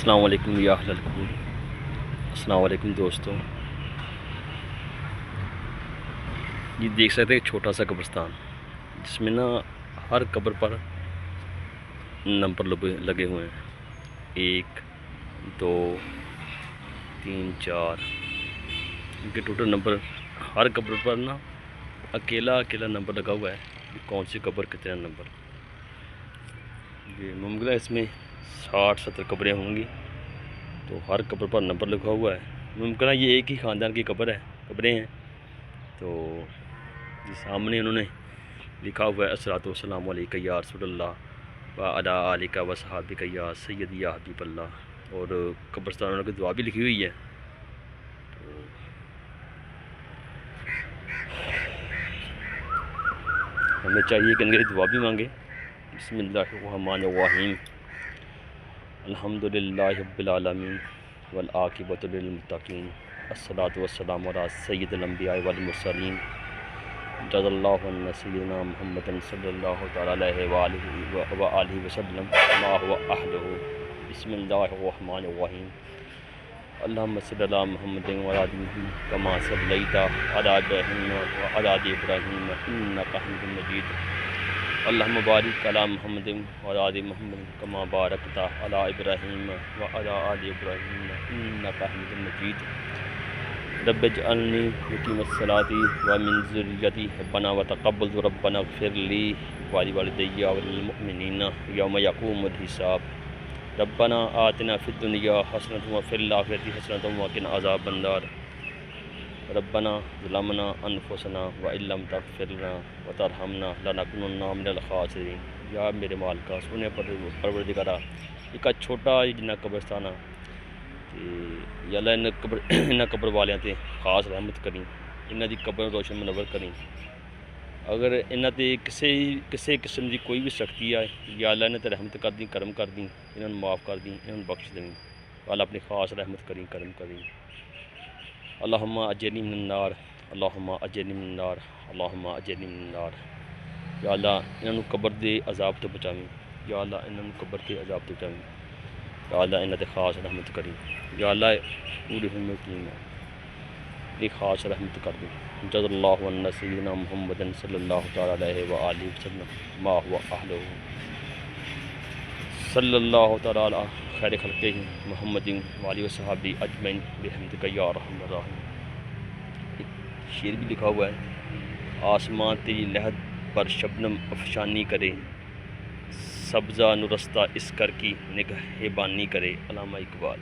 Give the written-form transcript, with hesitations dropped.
السلام علیکم یا اہل القبور۔ السلام علیکم دوستوں، یہ دیکھ سکتے ہیں چھوٹا سا قبرستان جس میں نا ہر قبر پر نمبر لگے ہوئے ہیں، 1 2 3 4 ان کے ٹوٹل نمبر ہر قبر پر نا اکیلا نمبر لگا ہوا ہے کہ کون سی قبر کتنا نمبر۔ یہ ممکن ہے اس میں 60-70 قبریں ہوں گی، تو ہر قبر پر نمبر لکھا ہوا ہے۔ ممکن ہے یہ ایک ہی خاندان کی قبریں ہیں، تو یہ سامنے انہوں نے لکھا ہوا ہے الصلاۃ والسلام علیک یا رسول اللہ وعلی آلک وصحابک یا سیدی یا حبیب اللہ، اور قبرستانوں کی دعا بھی لکھی ہوئی ہے۔ تو ہمیں چاہیے کہ ان کے دعا بھی مانگے۔ بسم اللہ الرحمن الرحیم، الحمدللہ رب العالمین والعاقبۃ للمتقین، الصلاۃ والسلام علی سید الانبیاء والمرسلین، جزا اللہ عنا سیدنا محمد صلی اللہ تعالی علیہ وآلہ وسلم ما هو اہلہ۔ بسم اللہ الرحمن الرحیم، اللہم صلی علی محمد وعلی آل محمد کما صلیت علی ابراہیم وعلی آل ابراہیم انک حمید مجید، اللہم بارک علی محمد وعلی آل محمد کما بارکت علی ابراہیم وعلی آل ابراہیم انک حمید مجید، رب اجعلنی مقیم الصلاۃ ومن ذریتی ربنا وتقبل ربنا اغفر لی ولوالدی وللمؤمنین یوم یقوم الحساب، ربنا آتنا فی الدنیا حسنۃ وفی الآخرۃ حسنۃ وقنا عذاب النار، ربنا ظلمنا انفسنا وان لم تغفر لنا وترحمنا لنکونن من الخاسرین۔ یا میرے مالکا سونے پروردگارا، ایک چھوٹا جنا قبرستان ہے، یا اللہ انہاں قبر والیاں تے خاص رحمت کریں، انہاں دی قبر روشن منور کریں۔ اگر انہاں تے کسے قسم دی کوئی بھی سختی آئے، یا اللہ انہاں تے رحمت کر دیں، کرم کر دیں، انہاں نوں معاف کر دیں، انہاں نوں بخش دیں، اللہ اپنی خاص رحمت کریں، کرم کریں۔ اللہم اجرنی من النار، اللہم اجرنی من النار، اللہم اجرنی من النار۔ یا اللہ انہاں نوں قبر دے عذاب تو بچاویں، یا اللہ انہاں نوں قبر دے عذاب تو بچاویں، یا اللہ انہاں تے خاص رحمت کریں، یا اللہ پوری امت کی خاص رحمت کر دیں۔ جزا اللہ عنا سیدنا محمد صلی اللہ تعالی علیہ وآلہ وسلم ما هو اہلہ، صلی اللہ تعالی علی خیر خلقہ محمد وآلہ وصحبہ اجمعین برحمتک یا ارحم الراحمین۔ ایک شعر بھی لکھا ہوا ہے، آسمان تیری لحد پر شبنم افشانی کرے، سبزہ نورستہ اس کر کی نگہبانی کرے، علامہ اقبال۔